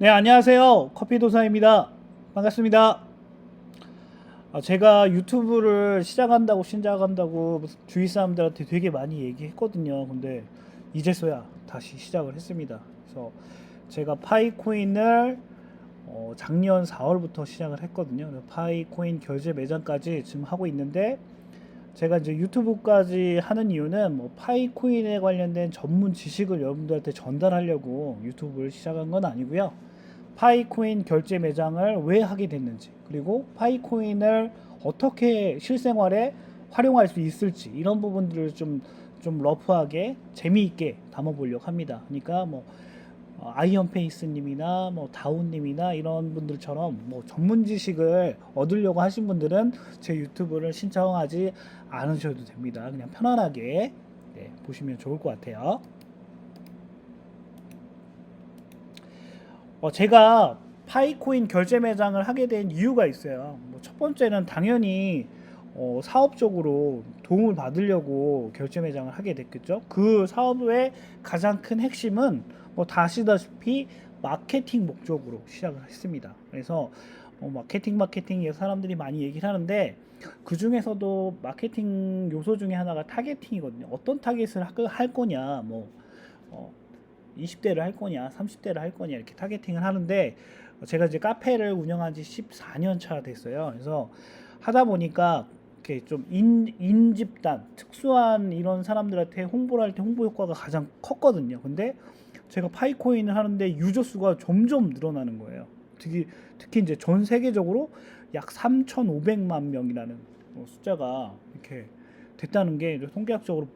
네, 안녕하세요. 커피도사입니다. 반갑습니다. 제가 유튜브를 시작한다고 주위 사람들한테 되게 많이 얘기했거든요. 근데 이제서야 다시 시작을 했습니다. 그래서 제가 파이코인을 작년 4월부터 시작을 했거든요. 그래서 파이코인 결제 매장까지 지금 하고 있는데, 제가 이제 유튜브까지 하는 이유는 뭐 파이코인에 관련된 전문 지식을 여러분들한테 전달하려고 유튜브를 시작한 건 아니고요. 파이코인 결제 매장을 왜 하게 됐는지, 그리고 파이코인을 어떻게 실생활에 활용할 수 있을지, 이런 부분들을 좀 러프하게 재미있게 담아보려고 합니다. 그러니까 뭐 아이언페이스님이나 뭐 다운님이나 이런 분들처럼 뭐 전문 지식을 얻으려고 하신 분들은 제 유튜브를 신청하지 않으셔도 됩니다. 그냥 편안하게 보시면 좋을 것 같아요. 제가 파이코인 결제 매장을 하게 된 이유가 있어요. 뭐첫 번째는 당연히 사업적으로 도움을 받으려고 결제 매장을 하게 됐겠죠. 그 사업의 가장 큰 핵심은 뭐 다 아시다시피 마케팅 목적으로 시작을 했습니다. 그래서 마케팅 사람들이 많이 얘기를 하는데, 그 중에서도 마케팅 요소 중에 하나가 타겟팅이거든요. 어떤 타겟을 할 거냐, 뭐 어, 20대를 할 거냐, 30대를 할 거냐, 이렇게 타겟팅을 하는데, 제가 이제 카페를 운영한 지 14년 차 됐어요. 그래서 하다 보니까 이렇게 좀 인집단, 특수한 이런 사람들한테 홍보를 할 때 홍보 효과가 가장 컸거든요. 근데 제가 파이코인을 하는데 유저 수가 점점 늘어나는 거예요. 특히 이제 전 세계적으로 약 3,500만 명이라는 숫자가 이렇게 됐다는 게 통계학적으로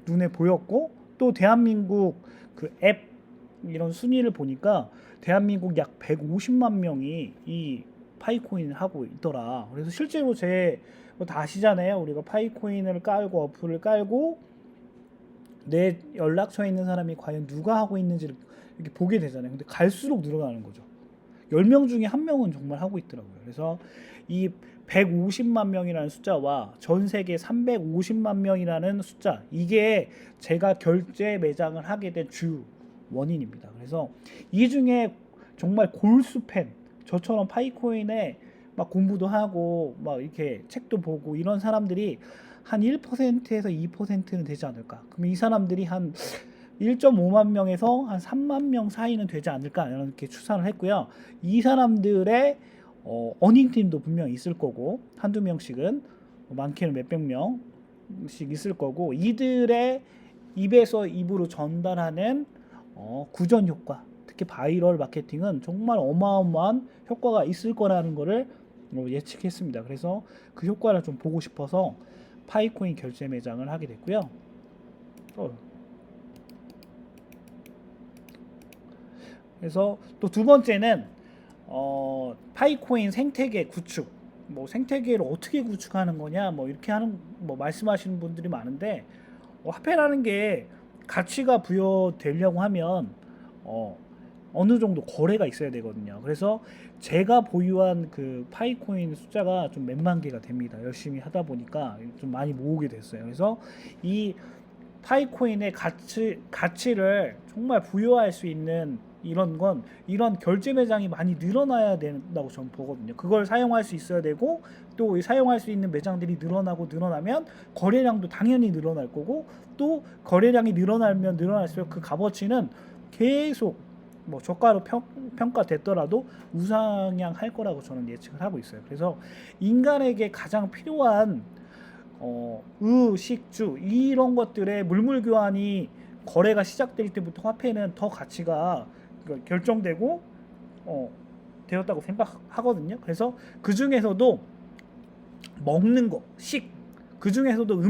눈에 보였고, 또 대한민국 그 앱 이런 순위를 보니까 대한민국 약 150만 명이 이 파이코인을 하고 있더라. 그래서 실제로 다 아시잖아요. 우리가 파이코인을 깔고 어플을 깔고 내 연락처에 있는 사람이 과연 누가 하고 있는지를 이렇게 보게 되잖아요. 근데 갈수록 늘어나는 거죠. 10명 중에 1명은 정말 하고 있더라고요. 그래서 이 150만 명이라는 숫자와 전 세계 350만 명이라는 숫자, 이게 제가 결제 매장을 하게 된 주 원인입니다. 그래서 이 중에 정말 골수 팬, 저처럼 파이코인에 막 공부도 하고 막 이렇게 책도 보고 이런 사람들이 한 1%에서 2%는 되지 않을까. 그럼 이 사람들이 한 1.5만 명에서 한 3만 명 사이는 되지 않을까, 이렇게 추산을 했고요. 이 사람들의 어닝팀도 분명 있을 거고, 한두 명씩은 많게는 몇백 명씩 있을 거고, 이들의 입에서 입으로 전달하는 구전 효과, 특히 바이럴 마케팅은 정말 어마어마한 효과가 있을 거라는 거를 예측했습니다. 그래서 그 효과를 좀 보고 싶어서 파이코인 결제 매장을 하게 됐고요. 그래서 또 두 번째는 파이코인 생태계 구축. 뭐 생태계를 어떻게 구축하는 거냐, 뭐 이렇게 말씀하시는 분들이 많은데, 화폐라는 게 가치가 부여되려고 하면 어, 어느 정도 거래가 있어야 되거든요. 그래서 제가 보유한 그 파이코인 숫자가 좀 몇만 개가 됩니다. 열심히 하다 보니까 좀 많이 모으게 됐어요. 그래서 이 파이코인의 가치를 정말 부여할 수 있는 이런 결제 매장이 많이 늘어나야 된다고 저는 보거든요. 그걸 사용할 수 있어야 되고, 또 사용할 수 있는 매장들이 늘어나면 거래량도 당연히 늘어날 거고, 또 거래량이 늘어나면 늘어날수록 그 값어치는 계속 뭐 저가로 평가됐더라도 우상향할 거라고 저는 예측을 하고 있어요. 그래서 인간에게 가장 필요한 식주 이런 것들의 물물 교환이 거래가 시작될 때부터 화폐는 더 가치가 결정되고 되었다고 생각하거든요. 그래서 그 중에서도 먹는 거, 그 중에서도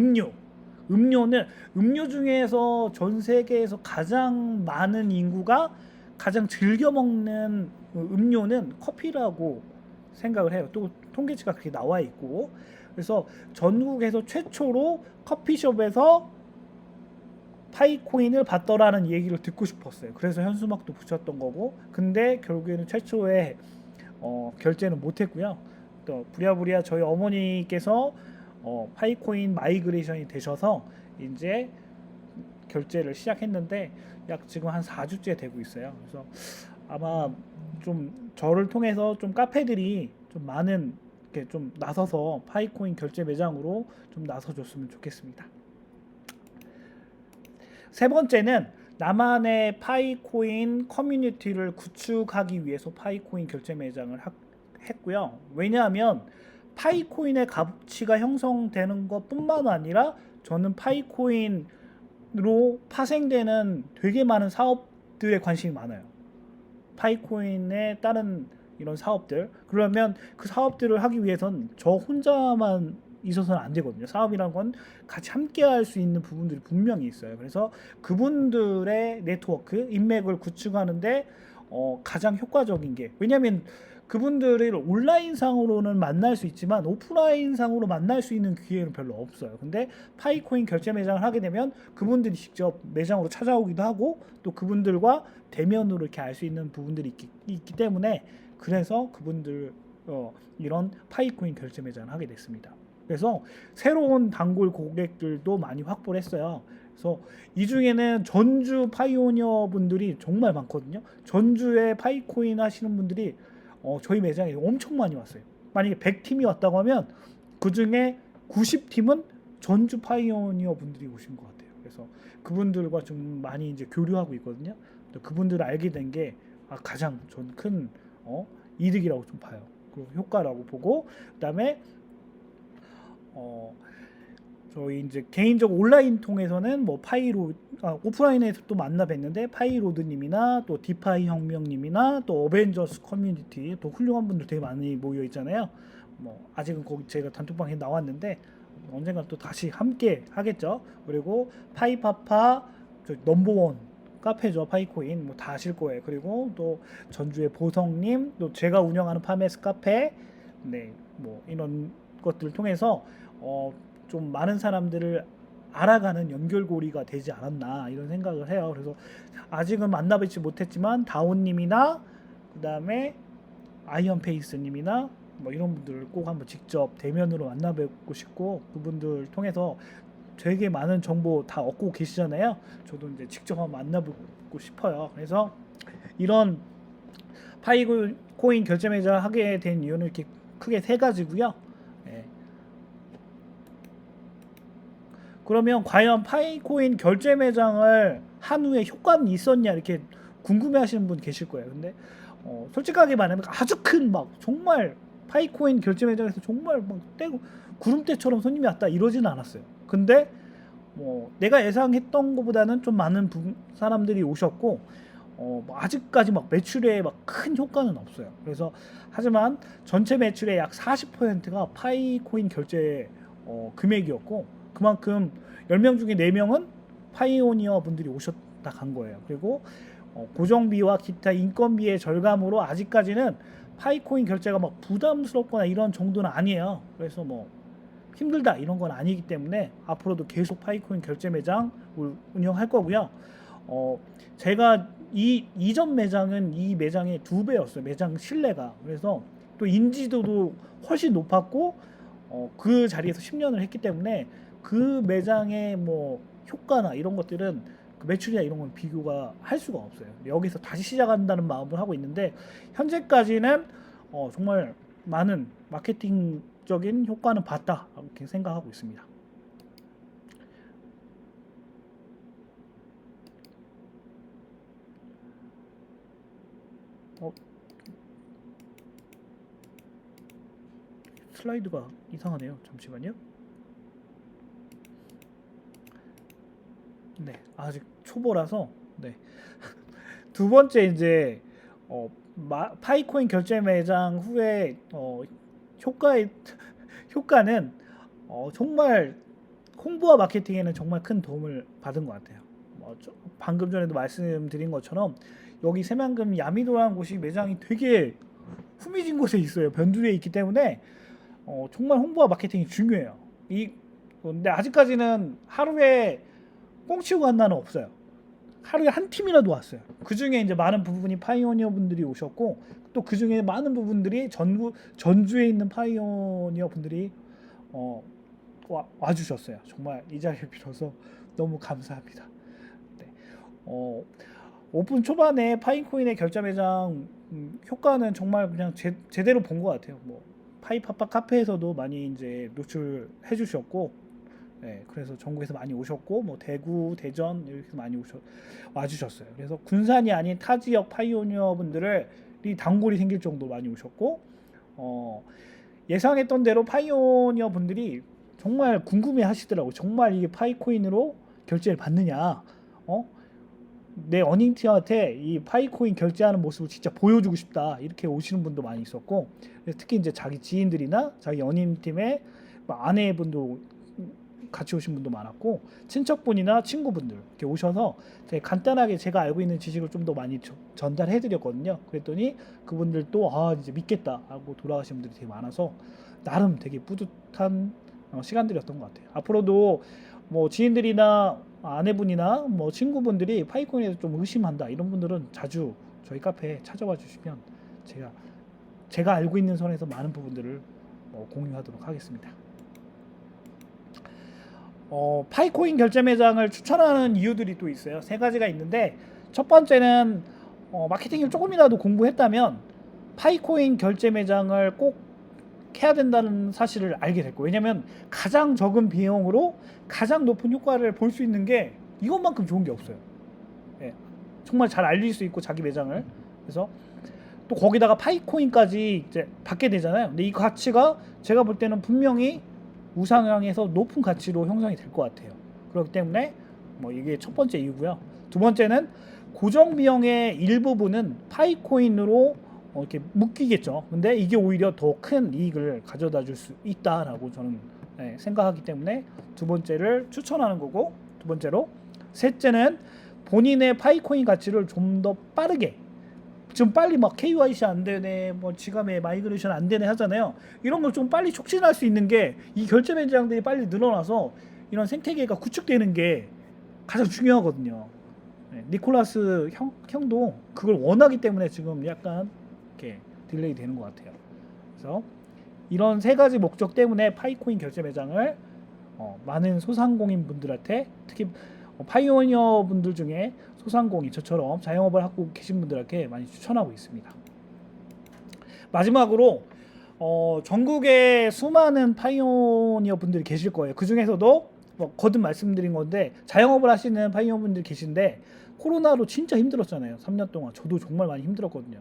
음료는 음료 중에서 전 세계에서 가장 많은 인구가 가장 즐겨 먹는 음료는 커피라고 생각을 해요. 또 통계치가 그렇게 나와 있고, 그래서 전국에서 최초로 커피숍에서 파이코인을 받더라는 얘기를 듣고 싶었어요. 그래서 현수막도 붙였던 거고, 근데 결국에는 최초에 결제는 못했고요. 또 부랴부랴 저희 어머니께서 파이코인 마이그레이션이 되셔서 이제 결제를 시작했는데, 약 지금 한 4주째 되고 있어요. 그래서 아마 좀 저를 통해서 좀 카페들이 좀 많은 이렇게 좀 나서서 파이코인 결제 매장으로 좀 나서줬으면 좋겠습니다. 세 번째는 나만의 파이코인 커뮤니티를 구축하기 위해서 파이코인 결제 매장을 했고요. 왜냐하면 파이코인의 가치가 형성되는 것뿐만 아니라 저는 파이코인으로 파생되는 되게 많은 사업들에 관심이 많아요. 파이코인에 따른 이런 사업들. 그러면 그 사업들을 하기 위해선 저 혼자만 있어서는 안 되거든요. 사업이란 건 같이 함께 할 수 있는 부분들이 분명히 있어요. 그래서 그분들의 네트워크, 인맥을 구축하는데 가장 효과적인 게, 왜냐하면 그분들을 온라인상으로는 만날 수 있지만 오프라인상으로 만날 수 있는 기회는 별로 없어요. 근데 파이코인 결제 매장을 하게 되면 그분들이 직접 매장으로 찾아오기도 하고 또 그분들과 대면으로 이렇게 알 수 있는 부분들이 있기 때문에, 그래서 그분들 이런 파이코인 결제 매장을 하게 됐습니다. 그래서 새로운 단골 고객들도 많이 확보를 했어요. 그래서 이 중에는 전주 파이오니어 분들이 정말 많거든요. 전주에 파이코인 하시는 분들이 저희 매장에 엄청 많이 왔어요. 만약에 100팀이 왔다고 하면 그 중에 90팀은 전주 파이오니어 분들이 오신 것 같아요. 그래서 그분들과 좀 많이 이제 교류하고 있거든요. 그분들을 알게 된 게 가장 전 큰 이득이라고 좀 봐요. 그리고 효과라고 보고, 그다음에 저희 이제 개인적 온라인 통해서는 뭐 오프라인에서 또 만나 뵀는데 파이로드님이나 또 디파이 혁명님이나 또 어벤져스 커뮤니티 또 훌륭한 분들 되게 많이 모여 있잖아요. 뭐 아직은 거기 제가 단톡방에 나왔는데 언젠가 또 다시 함께 하겠죠. 그리고 파이파파 넘버원 카페죠. 파이코인 뭐 다 아실 거예요. 그리고 또 전주의 보성님, 또 제가 운영하는 파메스 카페, 네, 뭐 이런 것들을 통해서 좀 많은 사람들을 알아가는 연결고리가 되지 않았나 이런 생각을 해요. 그래서 아직은 만나뵙지 못했지만 다온님이나 그다음에 아이언페이스님이나 뭐 이런 분들을 꼭 한번 직접 대면으로 만나뵙고 싶고, 그분들 통해서 되게 많은 정보 다 얻고 계시잖아요. 저도 이제 직접 한번 만나뵙고 싶어요. 그래서 이런 파이코인 결제 매장 하게 된 이유는 이렇게 크게 세 가지고요. 예. 그러면 과연 파이코인 결제 매장을 한 후에 효과는 있었냐 이렇게 궁금해하시는 분 계실 거예요. 근데 솔직하게 말하면 아주 큰 막 정말 파이코인 결제 매장에서 정말 막 구름대처럼 손님이 왔다 이러지는 않았어요. 근데 뭐 내가 예상했던 것보다는 좀 많은 사람들이 오셨고 뭐 아직까지 막 매출에 막 큰 효과는 없어요. 그래서 하지만 전체 매출의 약 40%가 파이코인 결제 금액이었고, 그만큼 10명 중에 4명은 파이오니어 분들이 오셨다 간 거예요. 그리고 고정비와 기타 인건비의 절감으로 아직까지는 파이코인 결제가 막 부담스럽거나 이런 정도는 아니에요. 그래서 뭐 힘들다 이런 건 아니기 때문에 앞으로도 계속 파이코인 결제 매장을 운영할 거고요. 제가 이전 매장은 이 매장의 2배였어요. 매장 신뢰가. 그래서 또 인지도도 훨씬 높았고 그 자리에서 10년을 했기 때문에 그 매장의 뭐 효과나 이런 것들은 그 매출이나 이런 건 비교가 할 수가 없어요. 여기서 다시 시작한다는 마음을 하고 있는데, 현재까지는 정말 많은 마케팅적인 효과는 봤다 이렇게 생각하고 있습니다. 슬라이드가 이상하네요. 잠시만요. 네, 아직 초보라서. 네. 두 번째 이제 파이코인 결제 매장 후에 효과의 효과는 정말 홍보와 마케팅에는 정말 큰 도움을 받은 것 같아요. 방금 전에도 말씀드린 것처럼 여기 새만금 야미도라는 곳이 매장이 되게 후미진 곳에 있어요. 변두리에 있기 때문에 정말 홍보와 마케팅이 중요해요. 근데 아직까지는 하루에 꽁치고 간 날은 없어요. 하루에 한 팀이라도 왔어요. 그 중에 이제 많은 부분이 파이오니어 분들이 오셨고, 또 그 중에 많은 부분들이 전주에 있는 파이오니어 분들이 와주셨어요. 정말 이 자리를 빌어서 너무 감사합니다. 네. 오픈 초반에 파이코인의 결제 매장 효과는 정말 그냥 제대로 본 것 같아요. 뭐 파이파파 카페에서도 많이 이제 노출해 주셨고, 네, 그래서 전국에서 많이 오셨고, 뭐 대구, 대전 이렇게 많이 와주셨어요. 그래서 군산이 아닌 타 지역 파이오니어 분들이 단골이 생길 정도로 많이 오셨고, 예상했던 대로 파이오니어 분들이 정말 궁금해 하시더라고요. 정말 이게 파이코인으로 결제를 받느냐, 내 어닝티한테 이 파이코인 결제하는 모습을 진짜 보여주고 싶다, 이렇게 오시는 분도 많이 있었고, 특히 이제 자기 지인들이나 자기 연인팀의 아내분도 같이 오신 분도 많았고, 친척분이나 친구분들 이렇게 오셔서 간단하게 제가 알고 있는 지식을 좀 더 많이 전달해 드렸거든요. 그랬더니 그분들도 이제 믿겠다 하고 돌아가신 분들이 되게 많아서 나름 되게 뿌듯한 시간들이었던 것 같아요. 앞으로도 뭐 지인들이나 아내분이나 뭐 친구분들이 파이코인에 대해서 좀 의심한다 이런 분들은 자주 저희 카페에 찾아와 주시면 제가 알고 있는 선에서 많은 부분들을 공유하도록 하겠습니다. 파이코인 결제 매장을 추천하는 이유들이 또 있어요. 세 가지가 있는데, 첫 번째는 마케팅을 조금이라도 공부했다면 파이코인 결제 매장을 꼭 해야 된다는 사실을 알게 됐고, 왜냐면 가장 적은 비용으로 가장 높은 효과를 볼 수 있는 게 이것만큼 좋은 게 없어요. 예, 정말 잘 알릴 수 있고 자기 매장을. 그래서 또 거기다가 파이코인까지 이제 받게 되잖아요. 근데 이 가치가 제가 볼 때는 분명히 우상향해서 높은 가치로 형성이 될 것 같아요. 그렇기 때문에 뭐 이게 첫 번째 이유고요. 두 번째는 고정 비용의 일부분은 파이코인으로 이렇게 묶이겠죠. 근데 이게 오히려 더 큰 이익을 가져다 줄 수 있다라고 저는 생각하기 때문에 두 번째를 추천하는 거고, 두 번째로 셋째는 본인의 파이코인 가치를 좀 더 빠르게, 지금 빨리 막 KYC 안 되네, 뭐 지갑에 마이그레이션 안 되네 하잖아요. 이런 걸 좀 빨리 촉진할 수 있는 게 이 결제 매장들이 빨리 늘어나서 이런 생태계가 구축되는 게 가장 중요하거든요. 니콜라스 형도 그걸 원하기 때문에 지금 약간 이렇게 딜레이 되는 것 같아요. 그래서 이런 세 가지 목적 때문에 파이코인 결제 매장을 많은 소상공인 분들한테, 특히 파이오니어 분들 중에 소상공인 저처럼 자영업을 하고 계신 분들에게 많이 추천하고 있습니다. 마지막으로 전국에 수많은 파이오니어 분들이 계실 거예요. 그 중에서도 거듭 말씀드린 건데 자영업을 하시는 파이오니어 분들이 계신데, 코로나로 진짜 힘들었잖아요. 3년 동안 저도 정말 많이 힘들었거든요.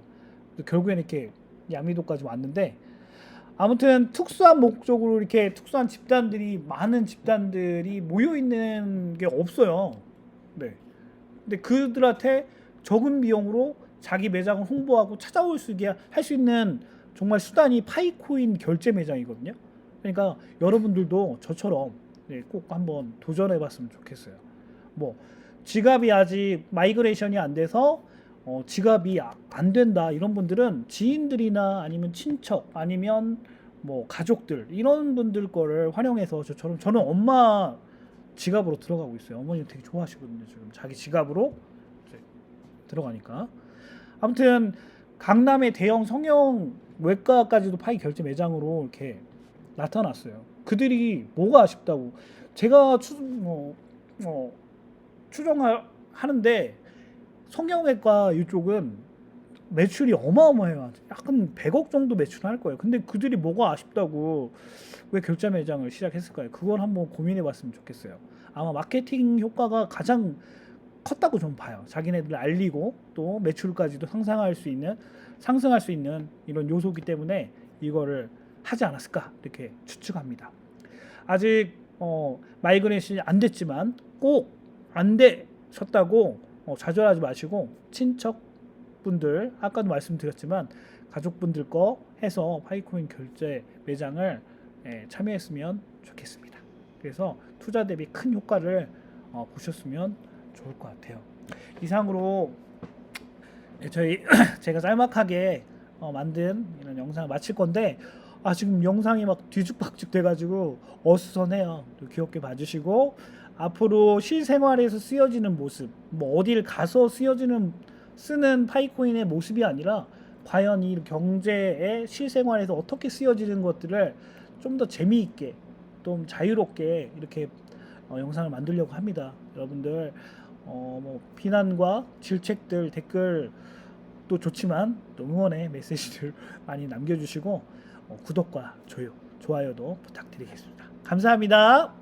결국엔 이렇게 야미도까지 왔는데, 아무튼 특수한 목적으로 이렇게 특수한 집단들이, 많은 집단들이 모여 있는 게 없어요. 네. 근데 그들한테 적은 비용으로 자기 매장을 홍보하고 찾아올 수 있게 할 수 있는 정말 수단이 파이코인 결제 매장이거든요. 그러니까 여러분들도 저처럼 꼭 한번 도전해 봤으면 좋겠어요. 뭐 지갑이 아직 마이그레이션이 안 돼서 지갑이 안 된다 이런 분들은 지인들이나 아니면 친척 아니면 뭐 가족들 이런 분들 거를 활용해서 저는 엄마 지갑으로 들어가고 있어요. 어머님 되게 좋아하시거든요. 지금 자기 지갑으로 들어가니까. 아무튼 강남의 대형 성형 외과까지도 파이 결제 매장으로 이렇게 나타났어요. 그들이 뭐가 아쉽다고 제가 추정하는데, 성형외과 이쪽은 매출이 어마어마해요. 약간 100억 정도 매출할 거예요. 근데 그들이 뭐가 아쉽다고 왜 결제 매장을 시작했을까요? 그걸 한번 고민해 봤으면 좋겠어요. 아마 마케팅 효과가 가장 컸다고 좀 봐요. 자기네들 알리고 또 매출까지도 상승할 수 있는 이런 요소기 때문에 이거를 하지 않았을까 이렇게 추측합니다. 아직 마이그레이션이 안 됐지만 꼭 안 되셨다고 좌절하지 마시고, 친척분들 아까도 말씀드렸지만 가족분들 거 해서 파이코인 결제 매장을 참여했으면 좋겠습니다. 그래서 투자 대비 큰 효과를 보셨으면 좋을 것 같아요. 이상으로 제가 짤막하게 만든 이런 영상을 마칠 건데, 지금 영상이 막 뒤죽박죽 돼가지고 어수선해요. 귀엽게 봐주시고, 앞으로 실생활에서 쓰여지는 모습, 뭐 어딜 가서 쓰는 파이코인의 모습이 아니라 과연 이 경제의 실생활에서 어떻게 쓰여지는 것들을 좀 더 재미있게 좀 자유롭게 이렇게 영상을 만들려고 합니다. 여러분들 뭐 비난과 질책들 댓글 또 좋지만 또 응원의 메시지들 많이 남겨주시고 구독과 좋아요도 부탁드리겠습니다. 감사합니다.